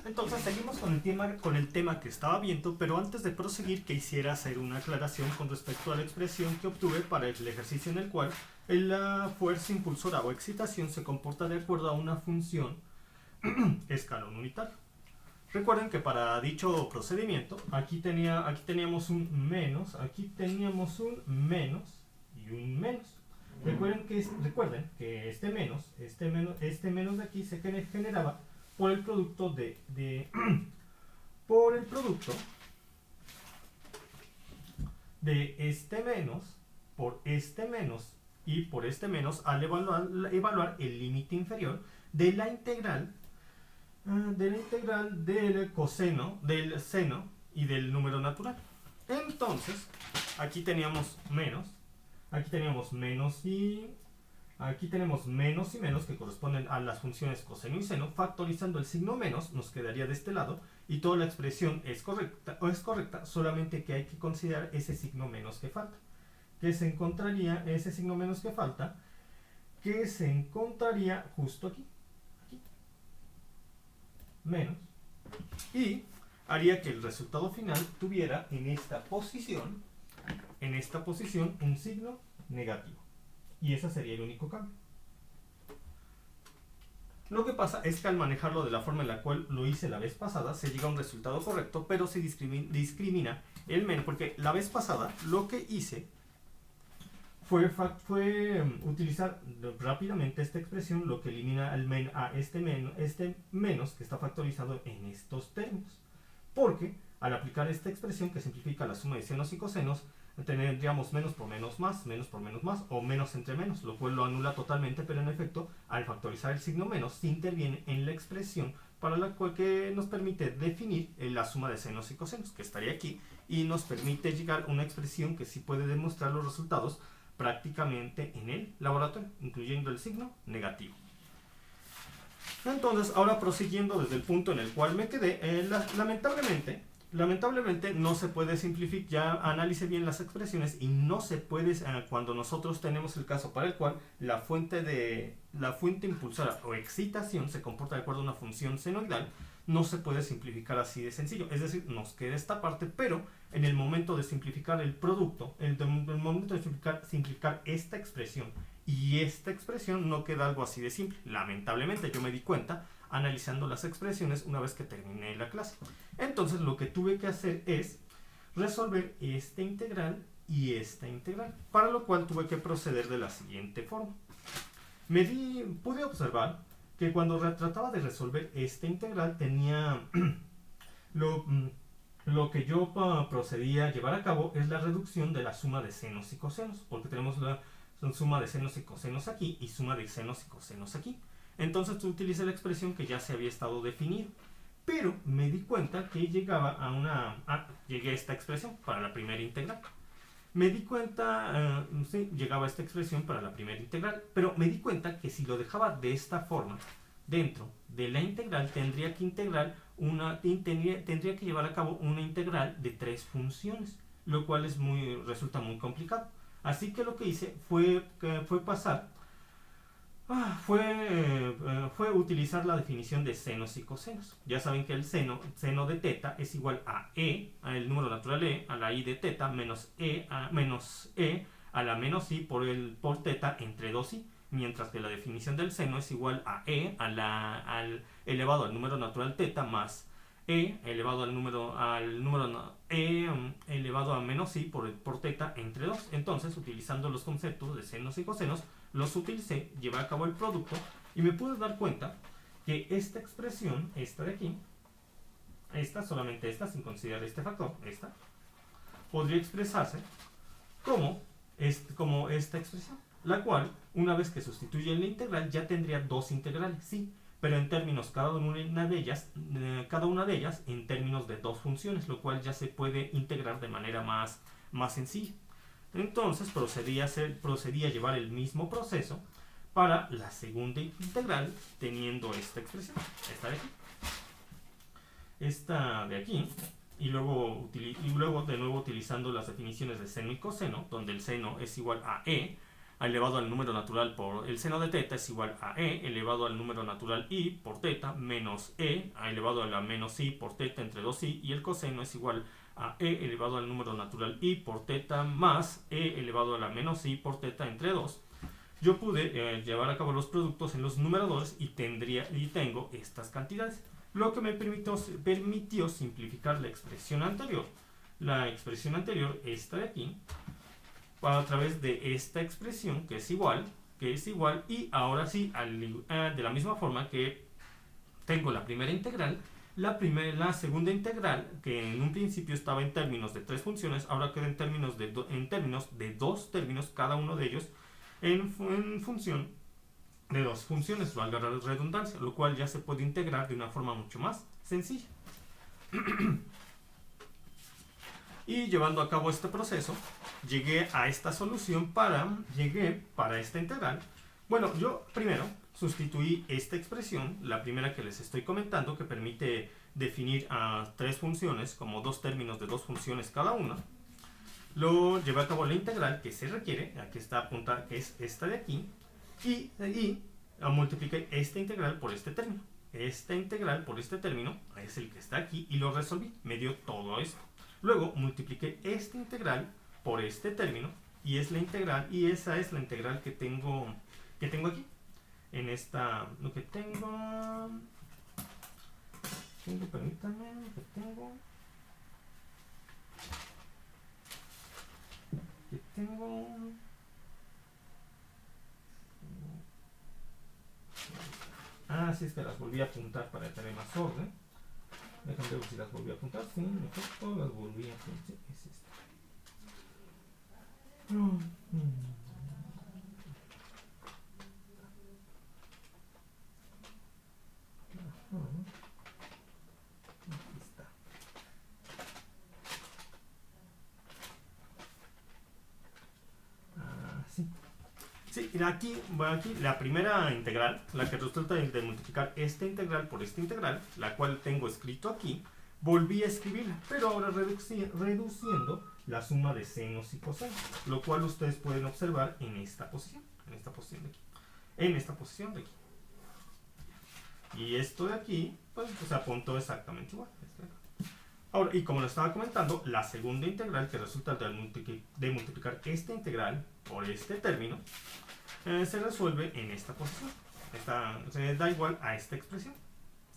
Entonces seguimos con el tema que estaba viendo, pero antes de proseguir quisiera hacer una aclaración con respecto a la expresión que obtuve para el ejercicio en el cual la fuerza impulsora o excitación se comporta de acuerdo a una función escalón unitario. Recuerden que para dicho procedimiento aquí teníamos un menos, aquí teníamos un menos y un menos. Recuerden que este menos de aquí se generaba por el producto por el producto de este menos por este menos y por este menos al evaluar el límite inferior de la integral del coseno, del seno y del número natural. Entonces, aquí teníamos menos y aquí tenemos menos y menos que corresponden a las funciones coseno y seno. Factorizando el signo menos nos quedaría de este lado y toda la expresión es correcta, solamente que hay que considerar ese signo menos que falta. Que se encontraría ese signo menos que falta, que se encontraría justo aquí, menos, y haría que el resultado final tuviera en esta posición un signo negativo. Y ese sería el único cambio. Lo que pasa es que al manejarlo de la forma en la cual lo hice la vez pasada, se llega a un resultado correcto, pero se discrimina el menos, porque la vez pasada lo que hice fue utilizar rápidamente esta expresión, lo que elimina a este menos que está factorizado en estos términos. Porque al aplicar esta expresión que simplifica la suma de senos y cosenos, tendríamos menos por menos más, o menos entre menos, lo cual lo anula totalmente, pero en efecto, al factorizar el signo menos, se interviene en la expresión para la cual que nos permite definir la suma de senos y cosenos, que estaría aquí, y nos permite llegar a una expresión que sí puede demostrar los resultados prácticamente en el laboratorio, incluyendo el signo negativo. Entonces, ahora prosiguiendo desde el punto en el cual me quedé, lamentablemente no se puede simplificar, ya analice bien las expresiones y no se puede, cuando nosotros tenemos el caso para el cual la fuente impulsora o excitación se comporta de acuerdo a una función senoidal, no se puede simplificar así de sencillo. Es decir, nos queda esta parte, pero en el momento de simplificar el producto, en el momento de simplificar esta expresión y esta expresión, no queda algo así de simple. Lamentablemente yo me di cuenta analizando las expresiones una vez que terminé la clase. Entonces lo que tuve que hacer es resolver esta integral y esta integral, para lo cual tuve que proceder de la siguiente forma. Pude observar que cuando trataba de resolver esta integral tenía lo que yo procedía a llevar a cabo es la reducción de la suma de senos y cosenos, porque tenemos la suma de senos y cosenos aquí y suma de senos y cosenos aquí. Entonces utilicé la expresión que ya se había estado definido, pero me di cuenta que llegué a esta expresión para la primera integral. Llegaba a esta expresión para la primera integral, pero me di cuenta que si lo dejaba de esta forma, dentro de la integral tendría que llevar a cabo una integral de 3 funciones, lo cual resulta muy complicado. Así que lo que hice fue utilizar la definición de senos y cosenos. Ya saben que el seno de teta es igual a e, al número natural e, a la i de teta, menos e a la menos i por teta entre 2i, mientras que la definición del seno es igual a e al elevado al número natural teta más e elevado elevado a menos i por teta entre 2. Entonces, utilizando los conceptos de senos y cosenos, los utilicé, llevé a cabo el producto y me pude dar cuenta que esta expresión, esta de aquí, solamente esta, sin considerar este factor, esta, podría expresarse como esta expresión, la cual, una vez que sustituye en la integral, ya tendría 2 integrales, sí, pero en términos cada una de ellas en términos de 2 funciones, lo cual ya se puede integrar de manera más sencilla. Entonces procedí a llevar el mismo proceso para la segunda integral, teniendo esta expresión, esta de aquí, y luego de nuevo utilizando las definiciones de seno y coseno, donde el seno es igual a e elevado al número natural por el seno de teta es igual a e elevado al número natural i por teta menos e elevado a la menos i por teta entre 2i, y el coseno es igual a e elevado al número natural i por teta más e elevado a la menos i por teta entre 2. Yo pude llevar a cabo los productos en los numeradores y tengo estas cantidades, lo que me permitió simplificar la expresión anterior. La expresión anterior, esta de aquí, a través de esta expresión que es igual, y ahora sí, de la misma forma que tengo la primera integral, la segunda integral, que en un principio estaba en términos de 3 funciones, ahora queda en términos de 2 términos, cada uno de ellos en función de 2 funciones, valga la redundancia, lo cual ya se puede integrar de una forma mucho más sencilla. Y llevando a cabo este proceso, llegué a esta solución para esta integral. Bueno, yo primero sustituí esta expresión, la primera que les estoy comentando, que permite definir a 3 funciones como 2 términos de 2 funciones cada una. Lo llevé a cabo la integral que se requiere, aquí está apuntada, que es esta de aquí, y multipliqué esta integral por este término. Esta integral por este término es el que está aquí y lo resolví, me dio todo esto. Luego multipliqué esta integral por este término y es la integral, y esa es la integral que tengo aquí. En esta, lo que permítanme, sí, es que las volví a apuntar para tener más orden. Déjame ver si las volví a apuntar. Sí, en efecto, las volví a apuntar. Sí, es esta. Aquí está. Sí. Sí, aquí la primera integral, la que resulta de multiplicar esta integral por esta integral, la cual tengo escrito aquí, volví a escribirla, pero ahora reduciendo la suma de senos y cosenos, lo cual ustedes pueden observar en esta posición de aquí. Y esto de aquí, pues se apuntó exactamente igual. Ahora, y como lo estaba comentando, la segunda integral, que resulta de multiplicar esta integral por este término, se resuelve en esta posición. Se da igual a esta expresión,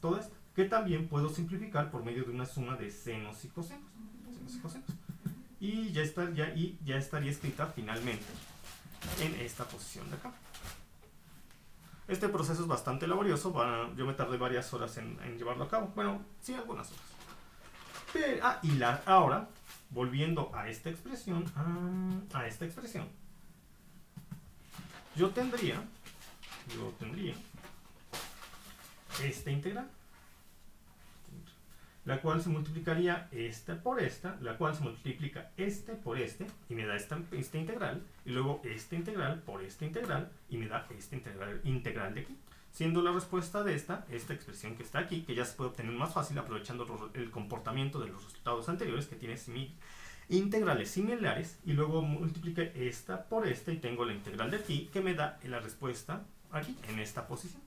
toda esta, que también puedo simplificar por medio de una suma de senos y cosenos. Y ya estaría escrita finalmente en esta posición de acá. Este proceso es bastante laborioso, yo me tardé varias horas en llevarlo a cabo. Bueno, sí, algunas horas. Ahora, volviendo a esta expresión, yo tendría esta integral, la cual se multiplicaría esta por esta, la cual se multiplica este por este, y me da esta integral, y luego esta integral por esta integral, y me da esta integral de aquí. Siendo la respuesta de esta expresión que está aquí, que ya se puede obtener más fácil aprovechando el comportamiento de los resultados anteriores, que tiene integrales similares, y luego multipliqué esta por esta y tengo la integral de aquí, que me da la respuesta aquí, en esta posición.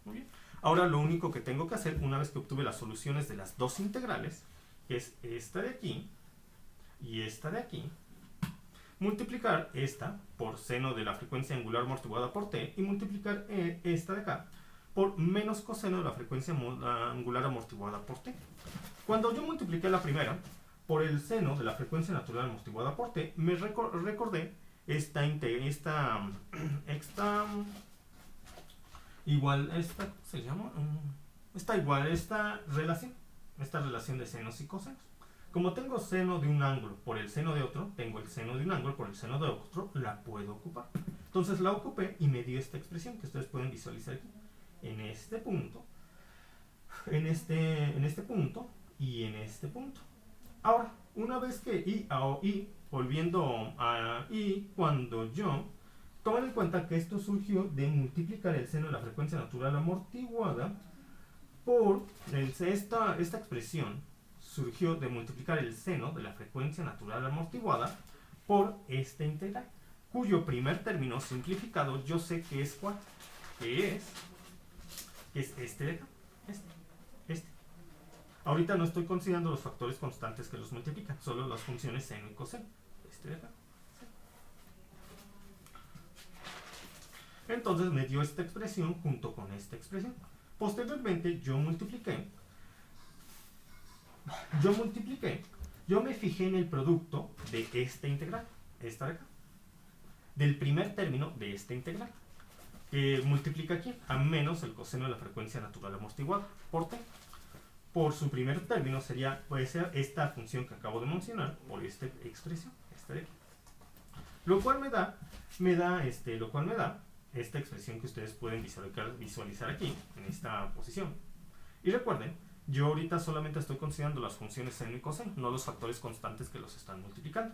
Muy bien. Ahora lo único que tengo que hacer, una vez que obtuve las soluciones de las dos integrales, que es esta de aquí y esta de aquí, multiplicar esta por seno de la frecuencia angular amortiguada por t, y multiplicar esta de acá por menos coseno de la frecuencia angular amortiguada por t. Cuando yo multipliqué la primera por el seno de la frecuencia natural amortiguada por t, me recordé esta relación de senos y cosenos. Como tengo seno de un ángulo por el seno de otro, tengo el seno de un ángulo por el seno de otro, la puedo ocupar. Entonces la ocupé y me dio esta expresión que ustedes pueden visualizar aquí. En este punto, en este punto y en este punto. Ahora, una vez que cuando yo tomen en cuenta que esto surgió de multiplicar el seno de la frecuencia natural amortiguada por esta expresión surgió de multiplicar el seno de la frecuencia natural amortiguada por esta integral. cuyo primer término simplificado yo sé que es cuál, que es este de acá, este. Ahorita no estoy considerando los factores constantes que los multiplican, solo las funciones seno y coseno, este de acá. Entonces me dio esta expresión junto con esta expresión. Posteriormente yo me fijé en el producto de esta integral, esta de acá, del primer término de esta integral, que multiplica aquí a menos el coseno de la frecuencia natural amortiguada por t. Por su primer término puede ser esta función que acabo de mencionar por esta expresión, esta de aquí. Lo cual me da esta expresión que ustedes pueden visualizar aquí, en esta posición. Y recuerden, yo ahorita solamente estoy considerando las funciones seno y coseno, no los factores constantes que los están multiplicando.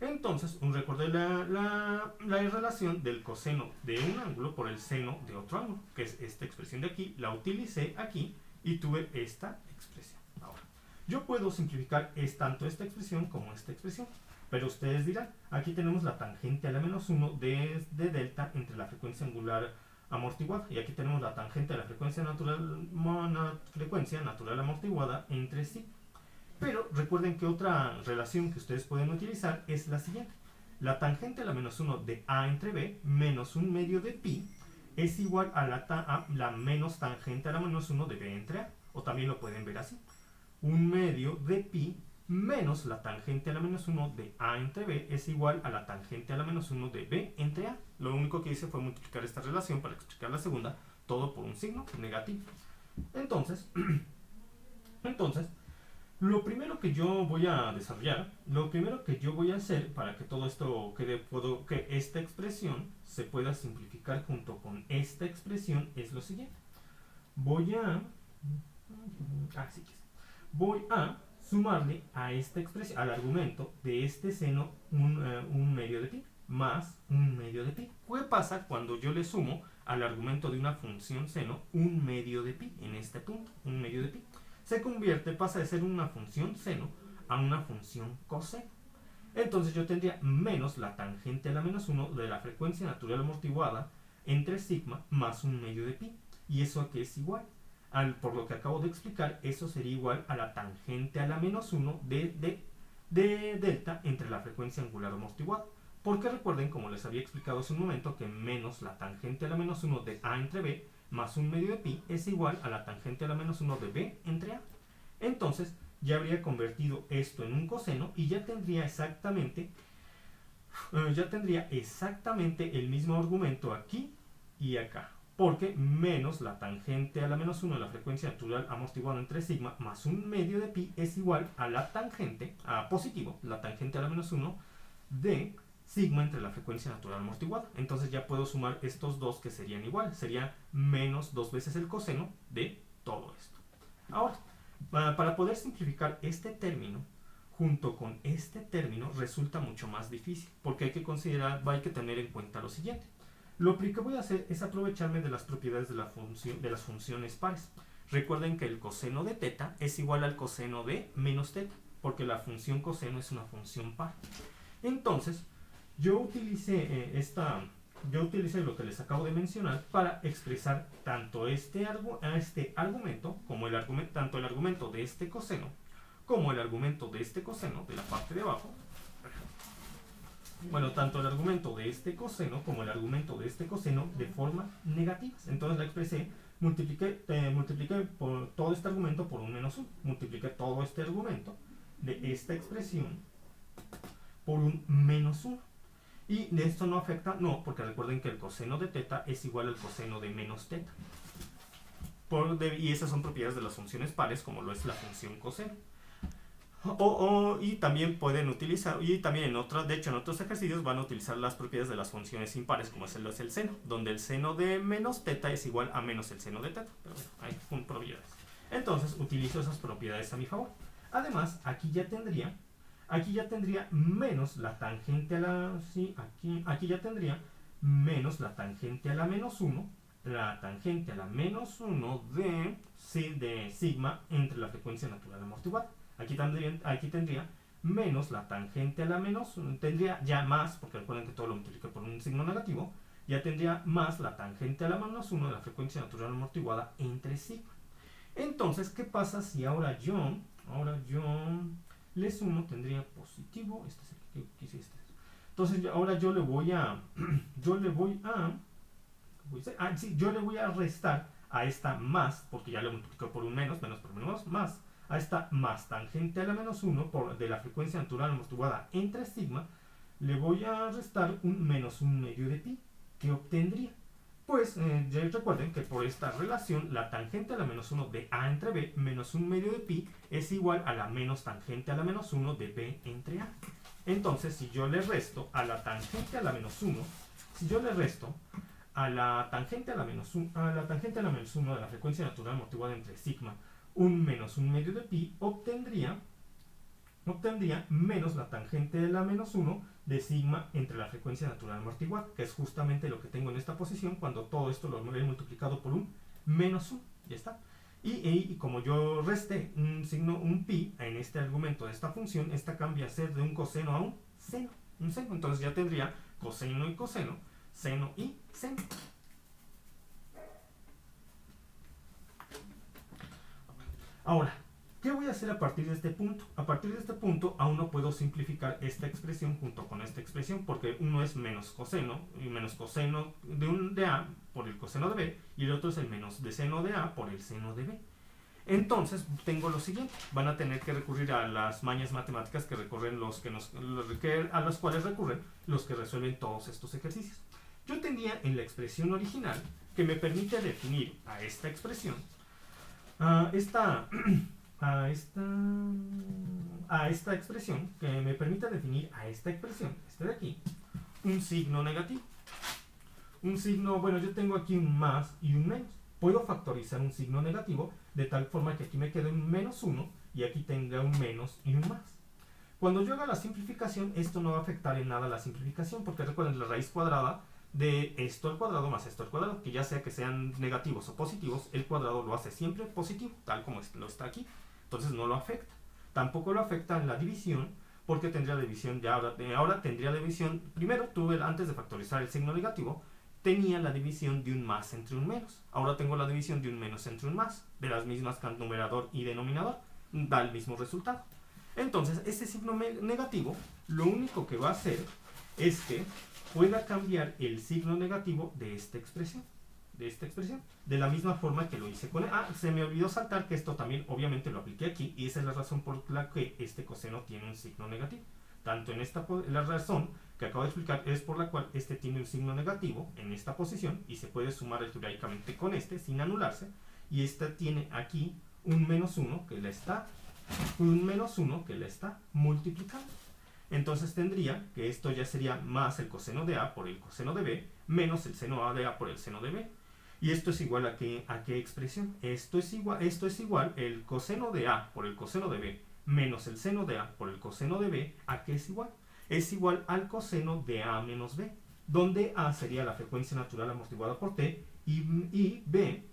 Entonces, recuerden la relación del coseno de un ángulo por el seno de otro ángulo, que es esta expresión de aquí, la utilicé aquí y tuve esta expresión. Ahora, yo puedo simplificar tanto esta expresión como esta expresión. Pero ustedes dirán, aquí tenemos la tangente a la menos 1 de delta entre la frecuencia angular amortiguada. Y aquí tenemos la tangente a la frecuencia natural amortiguada entre sí. Pero recuerden que otra relación que ustedes pueden utilizar es la siguiente. La tangente a la menos 1 de A entre B menos un medio de pi es igual a la menos tangente a la menos 1 de B entre A. O también lo pueden ver así. Un medio de pi menos la tangente a la menos 1 de A entre B es igual a la tangente a la menos 1 de B entre A. Lo único que hice fue multiplicar esta relación para explicar la segunda, todo por un signo negativo. Entonces, lo primero que yo voy a desarrollar, lo primero que yo voy a hacer para que todo esto quede, que esta expresión se pueda simplificar junto con esta expresión es lo siguiente. Voy a sumarle a esta expresión, al argumento de este seno, un medio de pi más un medio de pi. ¿Qué pasa cuando yo le sumo al argumento de una función seno un medio de pi? En este punto, un medio de pi pasa de ser una función seno a una función coseno. Entonces yo tendría menos la tangente a la menos 1 de la frecuencia natural amortiguada entre sigma más un medio de pi. ¿Y eso a qué es igual? Por lo que acabo de explicar, eso sería igual a la tangente a la menos 1 de delta entre la frecuencia angular amortiguada. Porque recuerden, como les había explicado hace un momento, que menos la tangente a la menos 1 de A entre B más un medio de pi es igual a la tangente a la menos 1 de B entre A. Entonces, ya habría convertido esto en un coseno y ya tendría exactamente el mismo argumento aquí y acá. Porque menos la tangente a la menos 1 de la frecuencia natural amortiguada entre sigma más un medio de pi es igual a la tangente, la tangente a la menos 1 de sigma entre la frecuencia natural amortiguada. Entonces ya puedo sumar estos dos que serían igual. Sería menos 2 veces el coseno de todo esto. Ahora, para poder simplificar este término junto con este término resulta mucho más difícil. Porque hay que tener en cuenta lo siguiente. Lo que voy a hacer es aprovecharme de las propiedades de las funciones pares. Recuerden que el coseno de teta es igual al coseno de menos teta, porque la función coseno es una función par. Entonces, yo utilicé lo que les acabo de mencionar para expresar tanto este argumento, tanto el argumento de este coseno, como el argumento de este coseno de la parte de abajo. Bueno, tanto el argumento de este coseno como el argumento de este coseno de forma negativa. Entonces la expresé, multipliqué por todo este argumento por un menos 1. Multipliqué todo este argumento de esta expresión por un menos 1. Y de esto no afecta, no, porque recuerden que el coseno de teta es igual al coseno de menos teta. Y esas son propiedades de las funciones pares, como lo es la función coseno. Y también pueden utilizar, y también en otros ejercicios van a utilizar las propiedades de las funciones impares, como es el seno, donde el seno de menos teta es igual a menos el seno de teta. Pero bueno, hay propiedades. Entonces utilizo esas propiedades a mi favor. Además, aquí ya tendría menos la tangente a la... Sí, aquí ya tendría menos la tangente a la menos 1, la tangente a la menos 1 de sigma entre la frecuencia natural amortiguada. Aquí tendría menos la tangente a la menos 1. Tendría ya más, porque recuerden que todo lo multiplica por un signo negativo, ya tendría más la tangente a la menos 1 de la frecuencia natural amortiguada entre sigma. Entonces, ¿qué pasa si ahora yo le sumo? Tendría positivo, este es el que quise, este. Entonces, ahora yo le voy a restar a esta más, porque ya lo multiplicó por un menos por menos, más, a esta más tangente a la menos 1 de la frecuencia natural amortiguada entre sigma, le voy a restar un menos 1 medio de pi. ¿Qué obtendría? Pues ya recuerden que por esta relación la tangente a la menos 1 de a entre b menos 1 medio de pi es igual a la menos tangente a la menos 1 de b entre a. Entonces, si yo le resto a la tangente a la menos 1, si yo le resto a la tangente a la menos 1, de la frecuencia natural amortiguada entre sigma, un menos 1 medio de pi, obtendría menos la tangente de la menos 1 de sigma entre la frecuencia natural amortiguada, que es justamente lo que tengo en esta posición cuando todo esto lo he multiplicado por un menos 1. Ya está. Y como yo resté un pi en este argumento de esta función, esta cambia a ser de un coseno a un seno. Entonces ya tendría coseno y coseno, seno y seno. Ahora, ¿qué voy a hacer a partir de este punto? A partir de este punto aún no puedo simplificar esta expresión junto con esta expresión, porque uno es menos coseno de a por el coseno de b, y el otro es el menos de seno de a por el seno de b. Entonces tengo lo siguiente: van a tener que recurrir a las mañas matemáticas que recorren a las cuales recurren los que resuelven todos estos ejercicios. Yo tendría en la expresión original, que me permite definir a esta expresión, a esta expresión, que me permite definir a esta expresión, de aquí, un signo negativo. Un signo, bueno, yo tengo aquí un más y un menos. Puedo factorizar un signo negativo de tal forma que aquí me quede un menos 1 y aquí tenga un menos y un más. Cuando yo haga la simplificación, esto no va a afectar en nada la simplificación, porque recuerden, la raíz cuadrada de esto al cuadrado más esto al cuadrado, que ya sea que sean negativos o positivos, el cuadrado lo hace siempre positivo, tal como lo está aquí. Entonces no lo afecta. Tampoco lo afecta en la división, porque tendría división, ahora tendría división. Primero antes de factorizar el signo negativo, tenía la división de un más entre un menos. Ahora tengo la división de un menos entre un más, de las mismas numerador y denominador, da el mismo resultado. Entonces, ese signo negativo, lo único que va a hacer es que pueda cambiar el signo negativo de esta expresión. De la misma forma que lo hice con... se me olvidó saltar que esto también obviamente lo apliqué aquí, y esa es la razón por la que este coseno tiene un signo negativo. Tanto en la razón que acabo de explicar es por la cual este tiene un signo negativo en esta posición y se puede sumar algebraicamente con este sin anularse, y esta tiene aquí un menos 1 que la está multiplicando. Entonces tendría que esto ya sería más el coseno de a por el coseno de b menos el seno a de a por el seno de b. Y esto es igual a qué expresión. Esto es igual el coseno de a por el coseno de b menos el seno de a por el coseno de b. ¿A qué es igual? Es igual al coseno de a menos b, donde a sería la frecuencia natural amortiguada por t y b...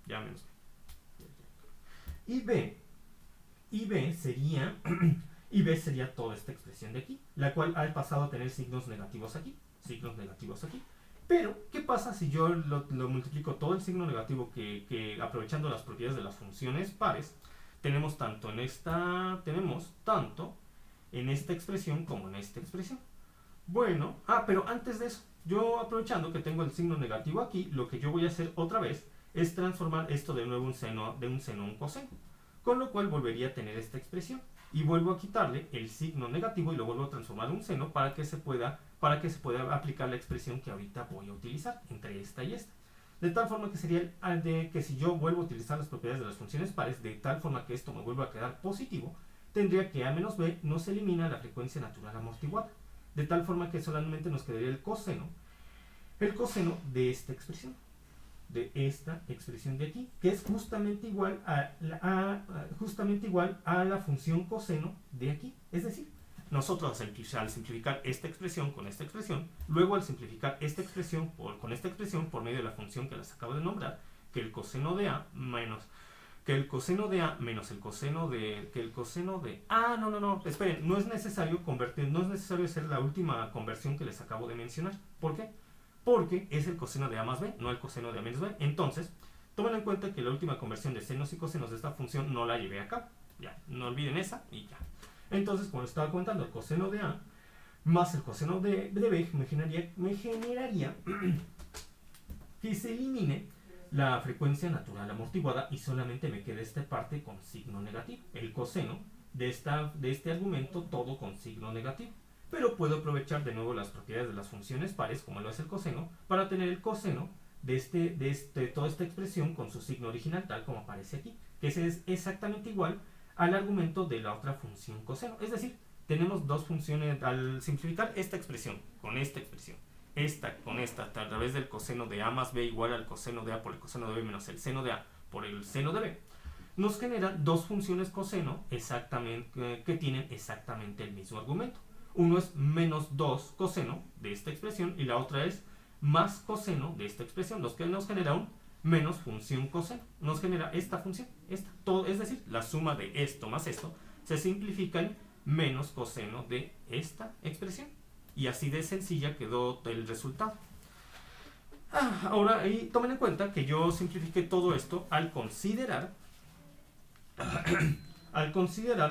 ya menos b. Y b sería toda esta expresión de aquí, la cual ha pasado a tener signos negativos aquí. Pero, ¿qué pasa si yo lo multiplico todo el signo negativo que aprovechando las propiedades de las funciones pares, tenemos tanto en esta expresión como en esta expresión? Bueno, pero antes de eso, yo aprovechando que tengo el signo negativo aquí, lo que yo voy a hacer otra vez es transformar esto de nuevo de un seno a un coseno, con lo cual volvería a tener esta expresión, y vuelvo a quitarle el signo negativo y lo vuelvo a transformar en un seno para que se pueda aplicar la expresión que ahorita voy a utilizar entre esta y esta. De tal forma que sería que si yo vuelvo a utilizar las propiedades de las funciones pares, de tal forma que esto me vuelva a quedar positivo, tendría que a menos b no se elimina la frecuencia natural amortiguada, de tal forma que solamente nos quedaría el coseno de esta expresión, de aquí, que es justamente igual a la función coseno de aquí. Es decir, nosotros al simplificar esta expresión con esta expresión, luego al simplificar esta expresión con esta expresión por medio de la función que les acabo de nombrar, que el coseno de a menos que el coseno de A menos el coseno de... no, esperen, no es necesario convertir, no es necesario hacer la última conversión que les acabo de mencionar. ¿Por qué? Porque es el coseno de A más B, no el coseno de A menos B. Entonces, tomen en cuenta que la última conversión de senos y cosenos de esta función no la llevé a cabo. Ya, no olviden esa y ya. Entonces, como estaba contando, el coseno de A más el coseno de B me generaría que se elimine la frecuencia natural amortiguada y solamente me queda esta parte con signo negativo. El coseno de este argumento todo con signo negativo. Pero puedo aprovechar de nuevo las propiedades de las funciones pares, como lo es el coseno, para tener el coseno de toda esta expresión con su signo original, tal como aparece aquí, que es exactamente igual al argumento de la otra función coseno. Es decir, tenemos dos funciones al simplificar esta expresión con esta expresión. Esta con esta, a través del coseno de A más B igual al coseno de A por el coseno de B menos el seno de A por el seno de B, nos genera dos funciones coseno exactamente, que tienen exactamente el mismo argumento. Uno es menos 2 coseno de esta expresión y la otra es más coseno de esta expresión, lo que nos genera un menos función coseno. Nos genera esta función, esta. Todo, es decir, la suma de esto más esto se simplifica en menos coseno de esta expresión. Y así de sencilla quedó el resultado. Ahora, y tomen en cuenta que yo simplifiqué todo esto al considerar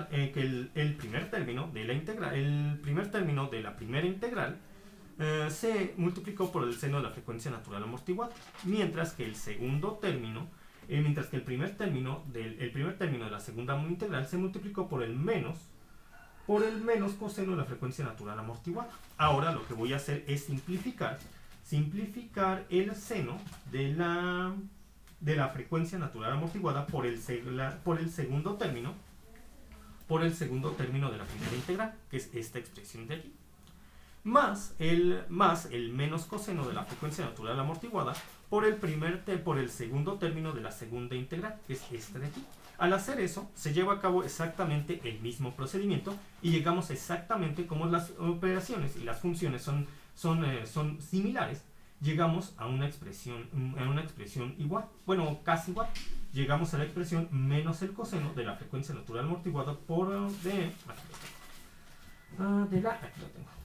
que el primer término de la integral, el primer término de la primera integral se multiplicó por el seno de la frecuencia natural amortiguada, mientras que el segundo término, mientras que el primer término de la segunda integral se multiplicó por el menos coseno de la frecuencia natural amortiguada. Ahora lo que voy a hacer es simplificar el seno de la frecuencia natural amortiguada por el segundo término de la primera integral, que es esta expresión de aquí, más el menos coseno de la frecuencia natural amortiguada por el segundo término de la segunda integral, que es esta de aquí. Al hacer eso, se lleva a cabo exactamente el mismo procedimiento y llegamos exactamente, como las operaciones y las funciones son similares, llegamos a una expresión igual, bueno, casi igual. Llegamos a la expresión menos el coseno de la frecuencia natural amortiguada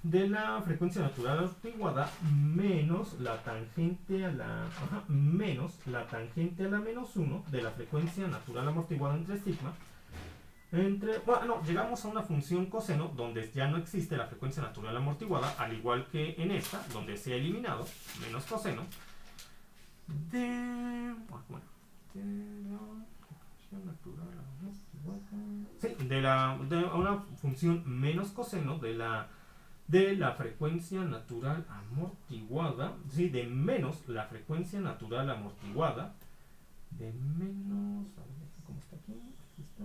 de la frecuencia natural amortiguada menos la tangente a la menos 1 de la frecuencia natural amortiguada entre sigma llegamos a una función coseno donde ya no existe la frecuencia natural amortiguada, al igual que en esta, donde se ha eliminado menos coseno de una función menos coseno de la frecuencia natural amortiguada, sí, de menos la frecuencia natural amortiguada, de menos, a ver, ¿cómo está aquí? Aquí está.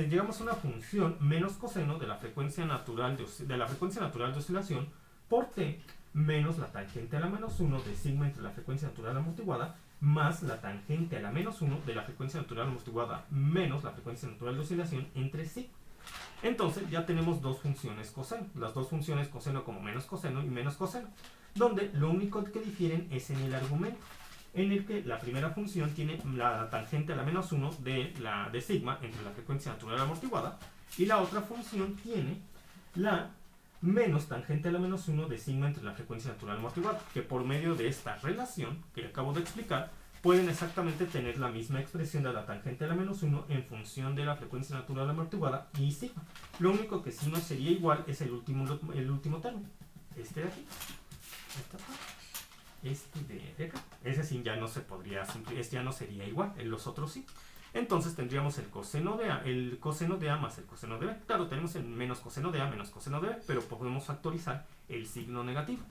Llegamos a una función menos coseno de la frecuencia natural de oscilación por t menos la tangente a la menos 1 de sigma entre la frecuencia natural amortiguada más la tangente a la menos 1 de la frecuencia natural amortiguada menos la frecuencia natural de oscilación entre sigma. Entonces ya tenemos dos funciones coseno, las dos funciones coseno como menos coseno y menos coseno, donde lo único que difieren es en el argumento, en el que la primera función tiene la tangente a la menos 1 de sigma entre la frecuencia natural amortiguada y la otra función tiene la menos tangente a la menos 1 de sigma entre la frecuencia natural amortiguada, que por medio de esta relación que acabo de explicar pueden exactamente tener la misma expresión de la tangente a la menos 1 en función de la frecuencia natural amortiguada y sigma. Lo único que sí no sería igual es el último término, este de aquí, este de acá. Ese sí ya no se podría, este ya no sería igual, en los otros sí. Entonces tendríamos el coseno de A más el coseno de B. Claro, tenemos el menos coseno de A menos coseno de B, pero podemos factorizar el signo negativo.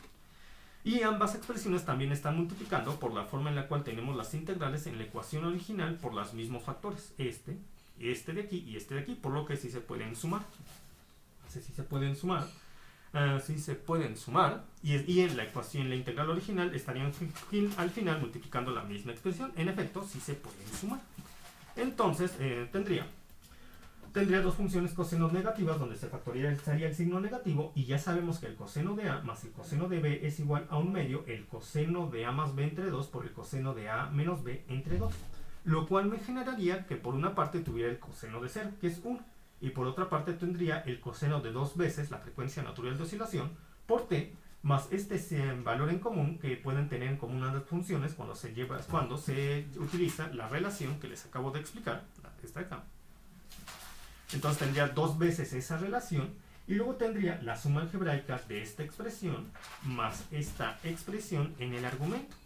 Y ambas expresiones también están multiplicando por la forma en la cual tenemos las integrales en la ecuación original por los mismos factores, este de aquí y este de aquí, por lo que sí se pueden sumar. Sí se pueden sumar, y en la ecuación, en la integral original, estarían al final multiplicando la misma expresión. En efecto, sí se pueden sumar. Entonces tendría tendría dos funciones cosenos negativas donde se factorizaría el signo negativo y ya sabemos que el coseno de A más el coseno de B es igual a 1/2 el coseno de A más B entre 2 por el coseno de A menos B entre 2, lo cual me generaría que por una parte tuviera el coseno de 0, que es 1, y por otra parte tendría el coseno de 2 veces la frecuencia natural de oscilación por T, más este valor en común que pueden tener en común las funciones cuando se utiliza la relación que les acabo de explicar, esta de acá. Entonces tendría 2 veces esa relación y luego tendría la suma algebraica de esta expresión más esta expresión en el argumento.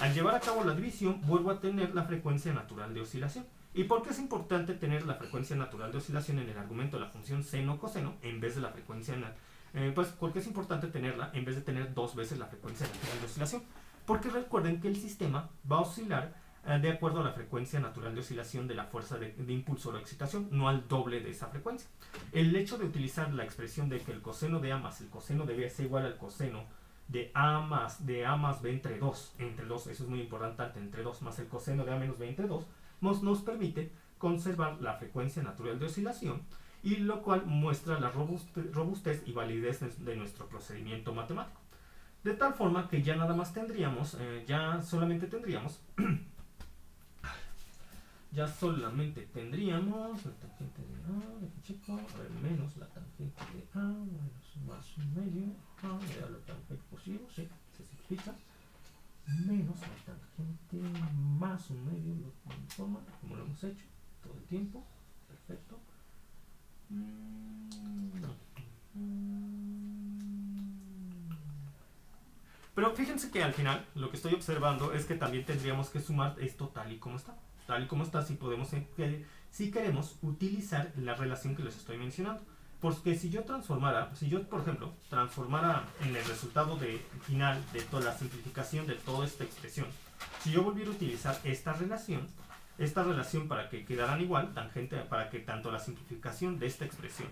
Al llevar a cabo la división vuelvo a tener la frecuencia natural de oscilación. ¿Y por qué es importante tener la frecuencia natural de oscilación en el argumento de la función seno-coseno en vez de la frecuencia pues porque es importante tenerla en vez de tener 2 veces la frecuencia natural de oscilación? Porque recuerden que el sistema va a oscilar de acuerdo a la frecuencia natural de oscilación de la fuerza de impulso o excitación, no al doble de esa frecuencia. El hecho de utilizar la expresión de que el coseno de A más el coseno de B sea igual al coseno de A más B entre 2, eso es muy importante, entre 2 más el coseno de A menos B entre 2, nos permite conservar la frecuencia natural de oscilación, y lo cual muestra la robustez y validez de nuestro procedimiento matemático. De tal forma que ya nada más tendríamos, ya solamente tendríamos la tangente de A, aquí checo, a ver, menos la tangente de A, menos más un medio, ya lo tangente positivo, sí, se simplifica, menos la tangente más un medio, lo transforma, como lo hemos hecho todo el tiempo, perfecto. Pero fíjense que al final lo que estoy observando es que también tendríamos que sumar esto tal y como está. Tal y como está, si queremos utilizar la relación que les estoy mencionando. Porque si yo, por ejemplo, transformara en el resultado final de toda la simplificación de toda esta expresión, si yo volviera a utilizar esta relación para que quedaran igual, para que tanto la simplificación de esta expresión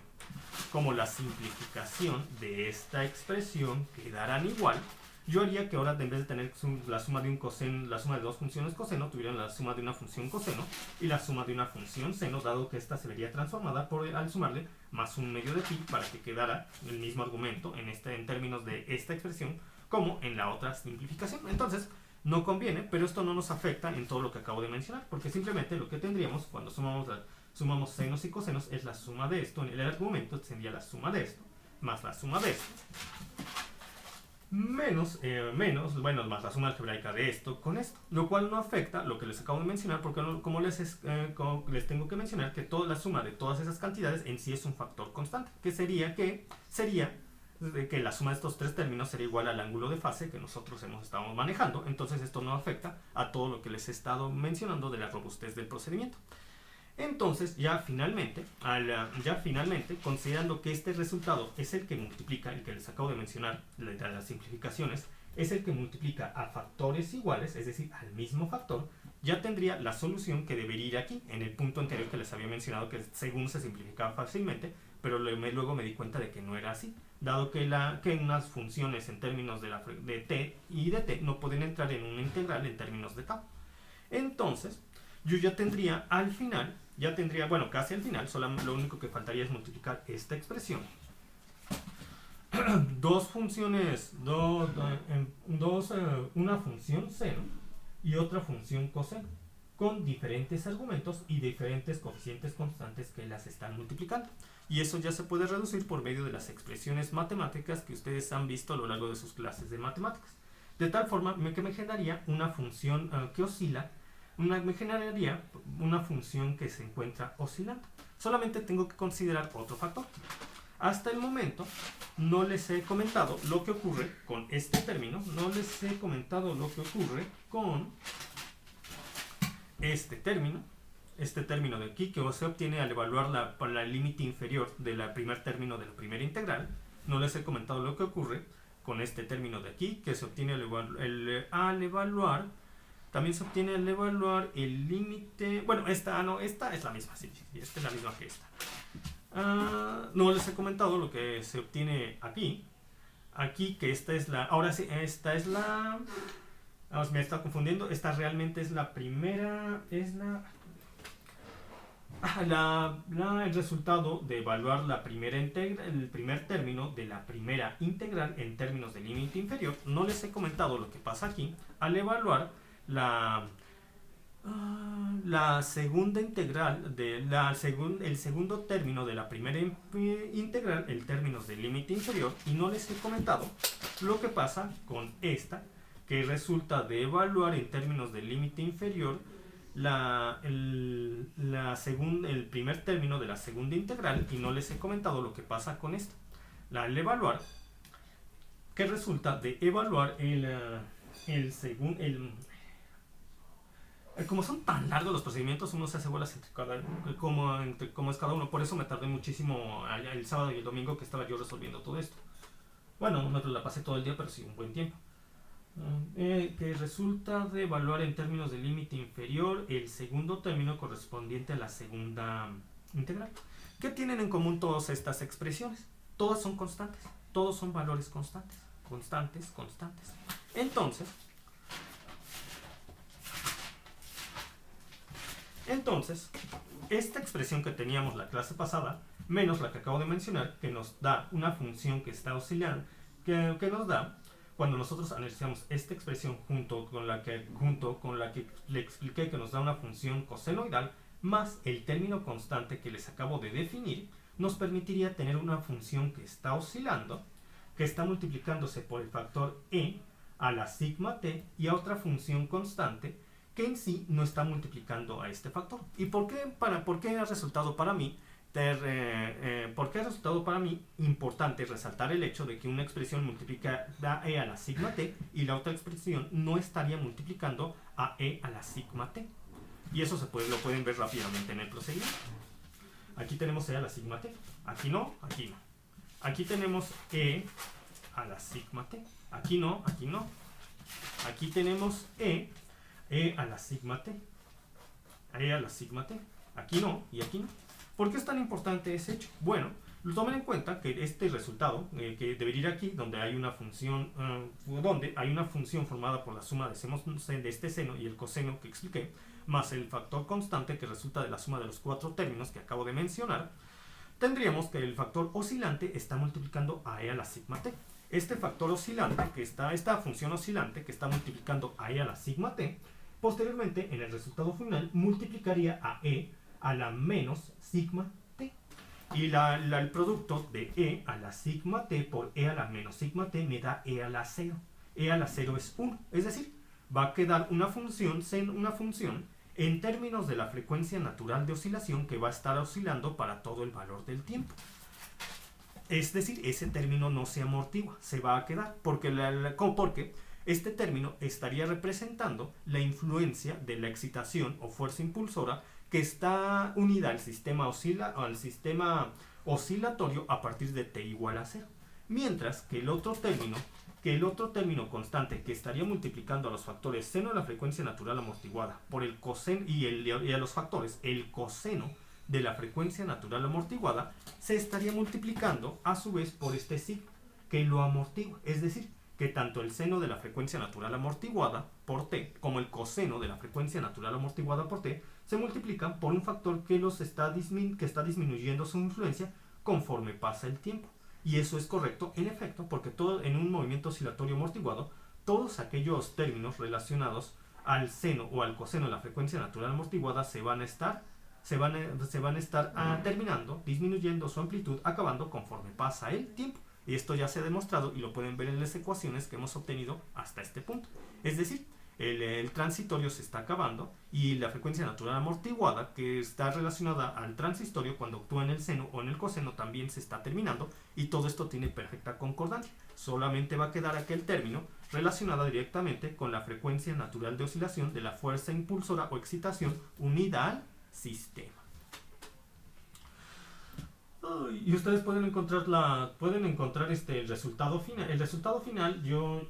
como la simplificación de esta expresión quedaran igual, yo haría que ahora en vez de tener la suma de un coseno, la suma de dos funciones coseno, tuvieran la suma de una función coseno y la suma de una función seno, dado que esta se vería transformada al sumarle más un medio de pi para que quedara el mismo argumento en términos de esta expresión como en la otra simplificación. Entonces, no conviene, pero esto no nos afecta en todo lo que acabo de mencionar, porque simplemente lo que tendríamos cuando sumamos senos y cosenos es la suma de esto. En el argumento sería la suma de esto más la suma de esto más la suma algebraica de esto con esto, lo cual no afecta lo que les acabo de mencionar, porque como les tengo que mencionar que toda la suma de todas esas cantidades en sí es un factor constante, que sería que la suma de estos tres términos sería igual al ángulo de fase que nosotros estado manejando. Entonces esto no afecta a todo lo que les he estado mencionando de la robustez del procedimiento. Entonces, ya finalmente, considerando que este resultado es el que multiplica, el que les acabo de mencionar, de las simplificaciones, es el que multiplica a factores iguales, es decir, al mismo factor, ya tendría la solución que debería ir aquí, en el punto anterior que les había mencionado, que según se simplificaba fácilmente, pero luego me di cuenta de que no era así, dado que unas funciones en términos de t y de t no pueden entrar en una integral en términos de tau. Entonces, yo ya tendría al final, casi al final, lo único que faltaría es multiplicar esta expresión. Dos funciones, una función seno y otra función coseno, con diferentes argumentos y diferentes coeficientes constantes que las están multiplicando. Y eso ya se puede reducir por medio de las expresiones matemáticas que ustedes han visto a lo largo de sus clases de matemáticas. De tal forma que me generaría una función que oscila, me generaría una función que se encuentra oscilando. Solamente tengo que considerar otro factor. Hasta el momento no les he comentado lo que ocurre con este término, no les he comentado lo que ocurre con este término de aquí, que se obtiene al evaluar el límite inferior del primer término de la primera integral. No les he comentado lo que ocurre con este término de aquí, que se obtiene al evaluar también se obtiene al evaluar el límite. Bueno, esta es la misma, sí, esta es la misma que esta. No les he comentado lo que se obtiene aquí, que esta es la. Ahora sí, esta es la. Me está confundiendo. Esta realmente es la primera. El resultado de evaluar el primer término de la primera integral en términos de límite inferior. No les he comentado lo que pasa aquí. Al evaluar la segunda integral, el segundo término de la primera integral en términos de límite inferior, y no les he comentado lo que pasa con esta, que resulta de evaluar en términos de límite inferior el primer término de la segunda integral, y no les he comentado lo que pasa con esto. Al evaluar, que resulta de evaluar como son tan largos los procedimientos, uno se hace bolas como es cada uno. Por eso me tardé muchísimo el sábado y el domingo que estaba yo resolviendo todo esto. Bueno, no la pasé todo el día, pero sí un buen tiempo. Que resulta de evaluar en términos de límite inferior el segundo término correspondiente a la segunda integral. ¿Qué tienen en común todas estas expresiones? Todas son constantes, todos son valores constantes. Constantes. Entonces, esta expresión que teníamos la clase pasada, menos la que acabo de mencionar, que nos da una función que está oscilando, que nos da, cuando nosotros analizamos esta expresión junto con la que le expliqué que nos da una función cosenoidal, más el término constante que les acabo de definir, nos permitiría tener una función que está oscilando, que está multiplicándose por el factor e a la sigma t, y a otra función constante que en sí no está multiplicando a este factor. ¿Y por qué ha resultado para mí importante resaltar el hecho de que una expresión multiplica a e a la sigma t y la otra expresión no estaría multiplicando a e a la sigma t? Y eso lo pueden ver rápidamente en el procedimiento. Aquí tenemos e a la sigma t, aquí no. Aquí tenemos e a la sigma t, aquí no. Aquí tenemos e a la sigma t, aquí no y aquí no. ¿Por qué es tan importante ese hecho? Bueno, tomen en cuenta que este resultado, que debería ir aquí, donde hay una función formada por la suma de este seno y el coseno que expliqué, más el factor constante que resulta de la suma de los cuatro términos que acabo de mencionar, tendríamos que el factor oscilante está multiplicando a e a la sigma t. Esta función oscilante que está multiplicando a e a la sigma t, posteriormente, en el resultado final, multiplicaría a e a la menos sigma t. Y el producto de e a la sigma t por e a la menos sigma t me da e a la 0. E a la 0 es 1. Es decir, va a quedar una función en términos de la frecuencia natural de oscilación que va a estar oscilando para todo el valor del tiempo. Es decir, ese término no se amortigua, se va a quedar, porque este término estaría representando la influencia de la excitación o fuerza impulsora que está unida al sistema oscilatorio a partir de t igual a 0. Mientras que el otro término constante que estaría multiplicando a los factores seno de la frecuencia natural amortiguada por el coseno y a los factores el coseno de la frecuencia natural amortiguada, se estaría multiplicando a su vez por este sigma que lo amortigua. Es decir, que tanto el seno de la frecuencia natural amortiguada por t como el coseno de la frecuencia natural amortiguada por t se multiplican por un factor que está disminuyendo su influencia conforme pasa el tiempo. Y eso es correcto, en efecto, porque en un movimiento oscilatorio amortiguado, todos aquellos términos relacionados al seno o al coseno de la frecuencia natural amortiguada se van a estar terminando, disminuyendo su amplitud, acabando conforme pasa el tiempo. Y esto ya se ha demostrado y lo pueden ver en las ecuaciones que hemos obtenido hasta este punto. Es decir, el transitorio se está acabando y la frecuencia natural amortiguada que está relacionada al transistorio cuando actúa en el seno o en el coseno también se está terminando, y todo esto tiene perfecta concordancia. Solamente va a quedar aquel término relacionado directamente con la frecuencia natural de oscilación de la fuerza impulsora o excitación unida al sistema. Y ustedes pueden encontrar el resultado final. El resultado final yo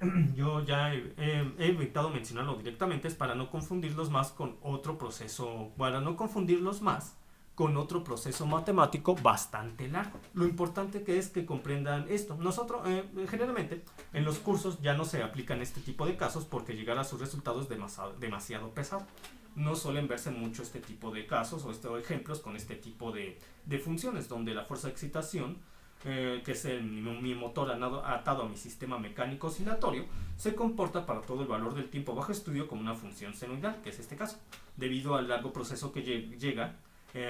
ya he evitado mencionarlo directamente, es para no confundirlos más con otro proceso, para no confundirlos más con otro proceso matemático bastante largo. Lo importante que es que comprendan esto. Nosotros, generalmente, en los cursos ya no se aplican este tipo de casos porque llegar a sus resultados es demasiado pesado. No suelen verse mucho este tipo de casos o ejemplos con este tipo de funciones, donde la fuerza de excitación, que es mi motor atado a mi sistema mecánico oscilatorio, se comporta para todo el valor del tiempo bajo estudio como una función senoidal, que es este caso, debido al largo proceso que llega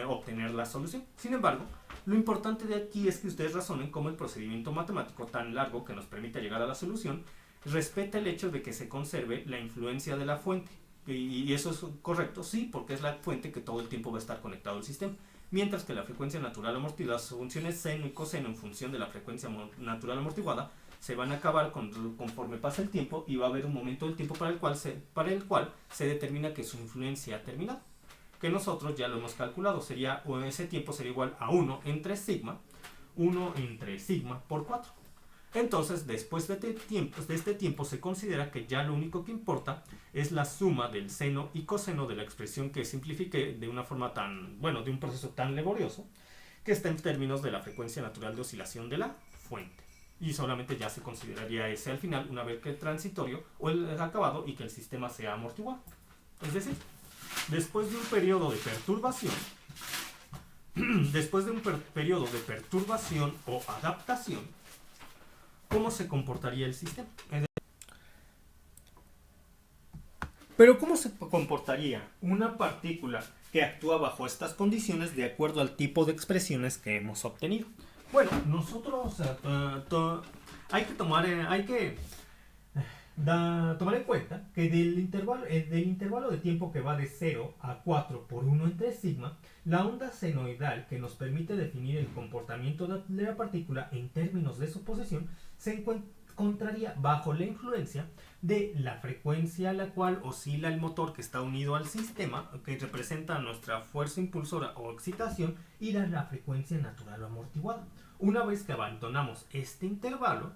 obtener la solución. Sin embargo, lo importante de aquí es que ustedes razonen cómo el procedimiento matemático tan largo que nos permite llegar a la solución respeta el hecho de que se conserve la influencia de la fuente. Y eso es correcto, sí, porque es la fuente que todo el tiempo va a estar conectado al sistema. Mientras que la frecuencia natural amortiguada, las funciones seno y coseno en función de la frecuencia natural amortiguada se van a acabar conforme pasa el tiempo, y va a haber un momento del tiempo para el cual se determina que su influencia ha terminado, que nosotros ya lo hemos calculado. Ese tiempo sería igual a 1 entre sigma por 4. Entonces, después de este tiempo, se considera que ya lo único que importa es la suma del seno y coseno de la expresión que simplifiqué de una forma de un proceso tan laborioso, que está en términos de la frecuencia natural de oscilación de la fuente. Y solamente ya se consideraría ese al final, una vez que el transitorio o el acabado y que el sistema sea amortiguado. Es decir, después de un periodo de perturbación, o adaptación, ¿cómo se comportaría el sistema? Pero ¿cómo se comportaría una partícula que actúa bajo estas condiciones de acuerdo al tipo de expresiones que hemos obtenido? Bueno, nosotros hay que tomar en cuenta que del intervalo de tiempo que va de 0 a 4 por 1 entre sigma, la onda senoidal que nos permite definir el comportamiento de la partícula en términos de su posición se encontraría bajo la influencia de la frecuencia a la cual oscila el motor que está unido al sistema, que representa nuestra fuerza impulsora o excitación, y la frecuencia natural amortiguada. Una vez que abandonamos este intervalo,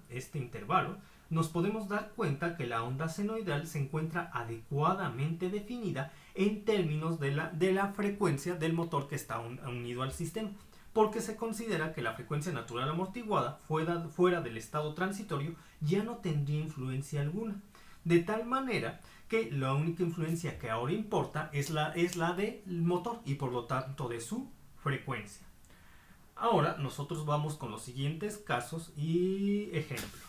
nos podemos dar cuenta que la onda senoidal se encuentra adecuadamente definida en términos de la frecuencia del motor que está unido al sistema, porque se considera que la frecuencia natural amortiguada fuera del estado transitorio ya no tendría influencia alguna, de tal manera que la única influencia que ahora importa es la del motor y por lo tanto de su frecuencia. Ahora nosotros vamos con los siguientes casos y ejemplos.